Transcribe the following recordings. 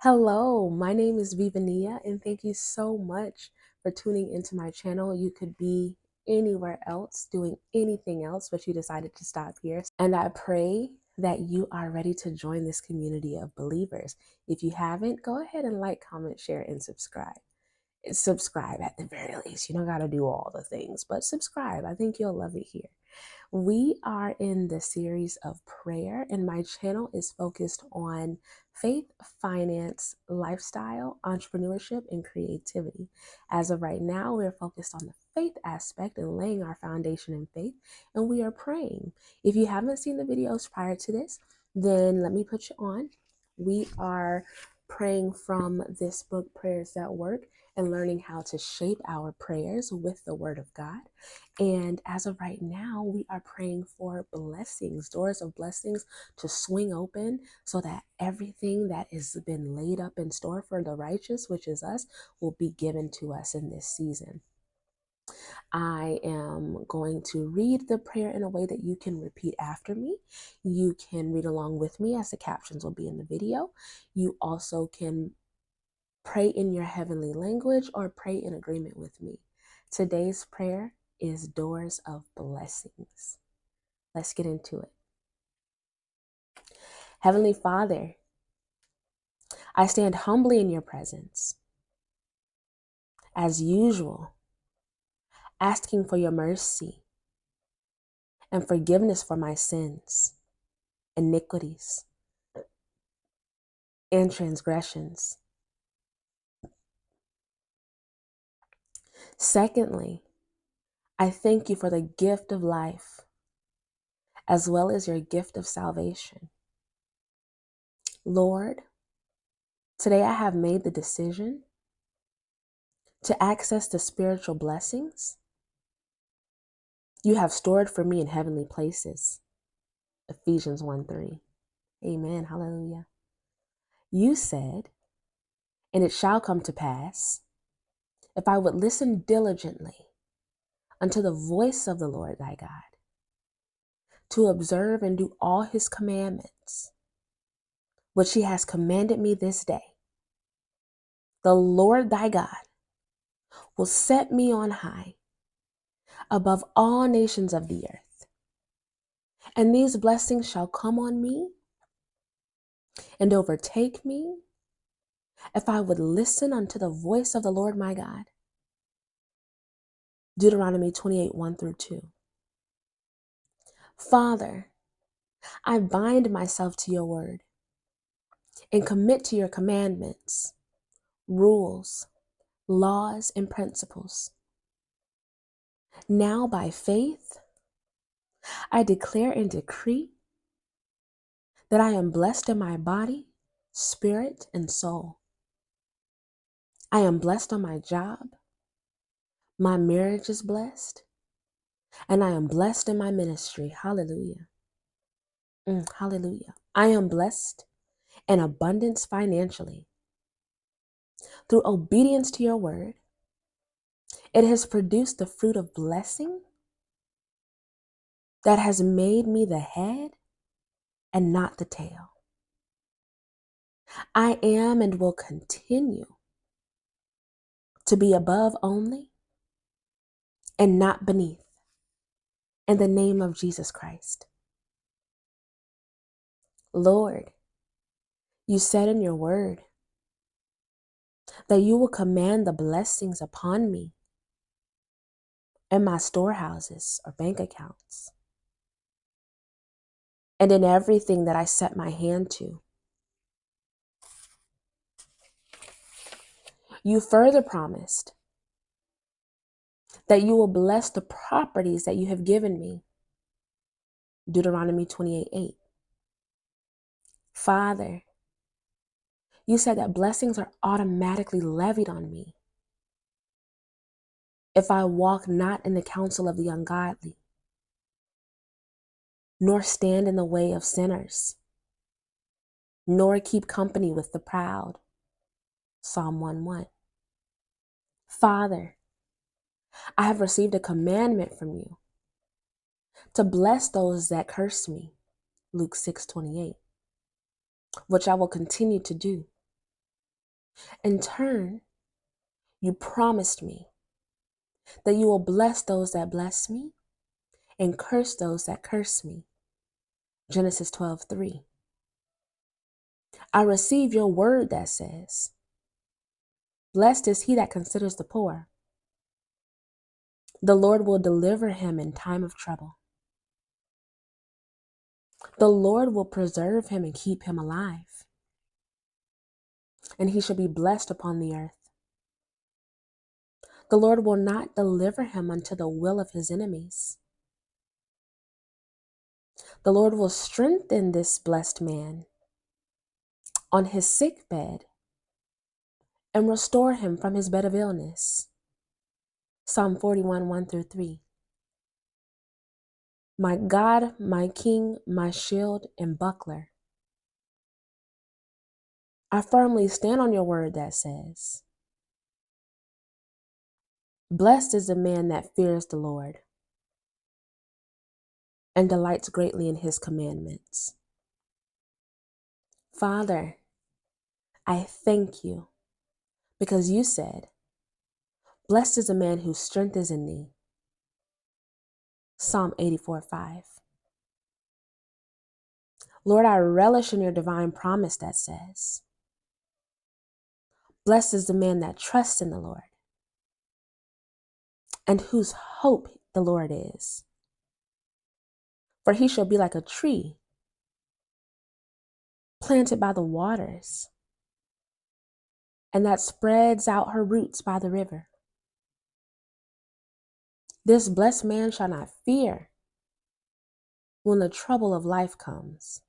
Hello, my name is Vivania, and thank you so much for tuning into my channel. You could be anywhere else doing anything else, but you decided to stop here. And I pray that you are ready to join this community of believers. If you haven't, go ahead and like, comment, share, and subscribe. Subscribe at the very least. You don't got to do all the things, but subscribe. I think you'll love it here. We are in the series of prayer, and my channel is focused on faith, finance, lifestyle, entrepreneurship, and creativity. As of right now, we're focused on the faith aspect and laying our foundation in faith, and we are praying. If you haven't seen the videos prior to this, then let me put you on. We are praying from this book, Prayers That Work, and learning how to shape our prayers with the Word of God. And as of right now, we are praying for blessings, doors of blessings to swing open so that everything that has been laid up in store for the righteous, which is us, will be given to us in this season. I am going to read the prayer in a way that you can repeat after me. You can read along with me as the captions will be in the video. You also can pray in your heavenly language or pray in agreement with me. Today's prayer is doors of blessings. Let's get into it. Heavenly Father, I stand humbly in your presence, as usual, asking for your mercy and forgiveness for my sins, iniquities, and transgressions. Secondly, I thank you for the gift of life, as well as your gift of salvation. Lord, today I have made the decision to access the spiritual blessings you have stored for me in heavenly places. Ephesians 1:3. Amen. Hallelujah. You said, and it shall come to pass, if I would listen diligently unto the voice of the Lord thy God, to observe and do all his commandments, which he has commanded me this day, the Lord thy God will set me on high above all nations of the earth. And these blessings shall come on me and overtake me if I would listen unto the voice of the Lord my God. Deuteronomy 28:1-2. Father, I bind myself to your word and commit to your commandments, rules, laws, and principles. Now by faith, I declare and decree that I am blessed in my body, spirit, and soul. I am blessed on my job. My marriage is blessed. And I am blessed in my ministry. Hallelujah. Hallelujah. I am blessed in abundance financially. Through obedience to your word, it has produced the fruit of blessing that has made me the head and not the tail. I am and will continue to be above only and not beneath, in the name of Jesus Christ. Lord, you said in your word that you will command the blessings upon me in my storehouses or bank accounts, and in everything that I set my hand to. You further promised that you will bless the properties that you have given me. Deuteronomy 28:8. Father, you said that blessings are automatically levied on me if I walk not in the counsel of the ungodly, nor stand in the way of sinners, nor keep company with the proud. Psalm 1:1. Father, I have received a commandment from you to bless those that curse me. Luke 6:28, which I will continue to do. In turn, you promised me that you will bless those that bless me and curse those that curse me. Genesis 12:3. I receive your word that says, blessed is he that considers the poor. The Lord will deliver him in time of trouble. The Lord will preserve him and keep him alive, and he shall be blessed upon the earth. The Lord will not deliver him unto the will of his enemies. The Lord will strengthen this blessed man on his sick bed and restore him from his bed of illness. Psalm 41, 1-3. My God, my King, my shield and buckler, I firmly stand on your word that says, blessed is the man that fears the Lord and delights greatly in his commandments. Father, I thank you because you said, blessed is the man whose strength is in thee. Psalm 84:5. Lord, I relish in your divine promise that says, blessed is the man that trusts in the Lord and whose hope the Lord is. For he shall be like a tree planted by the waters and that spreads out her roots by the river. This blessed man shall not fear when the trouble of life comes.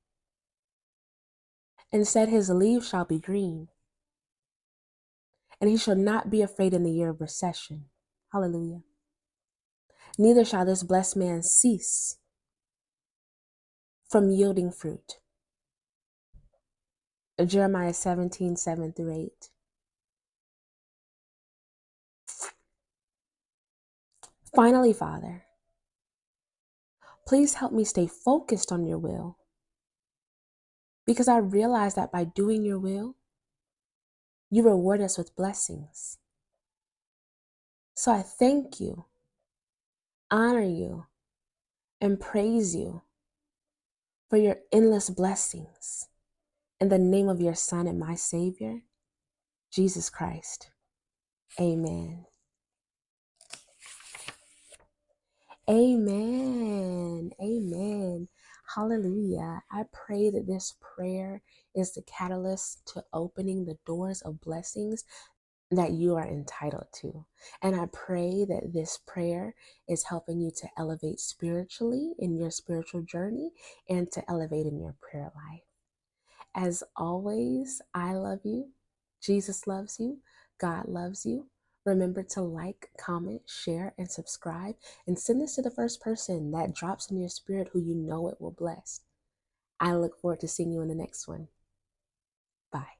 Instead, his leaves shall be green, and he shall not be afraid in the year of recession. Hallelujah. Neither shall this blessed man cease from yielding fruit. Jeremiah 17, 7-8. Finally, Father, please help me stay focused on your will, because I realize that by doing your will, you reward us with blessings. So I thank you, honor you, and praise you for your endless blessings. In the name of your Son and my Savior, Jesus Christ. Amen. Amen. Amen. Hallelujah. I pray that this prayer is the catalyst to opening the doors of blessings that you are entitled to. And I pray that this prayer is helping you to elevate spiritually in your spiritual journey and to elevate in your prayer life. As always, I love you. Jesus loves you. God loves you. Remember to like, comment, share, and subscribe, and send this to the first person that drops in your spirit who you know it will bless. I look forward to seeing you in the next one. Bye.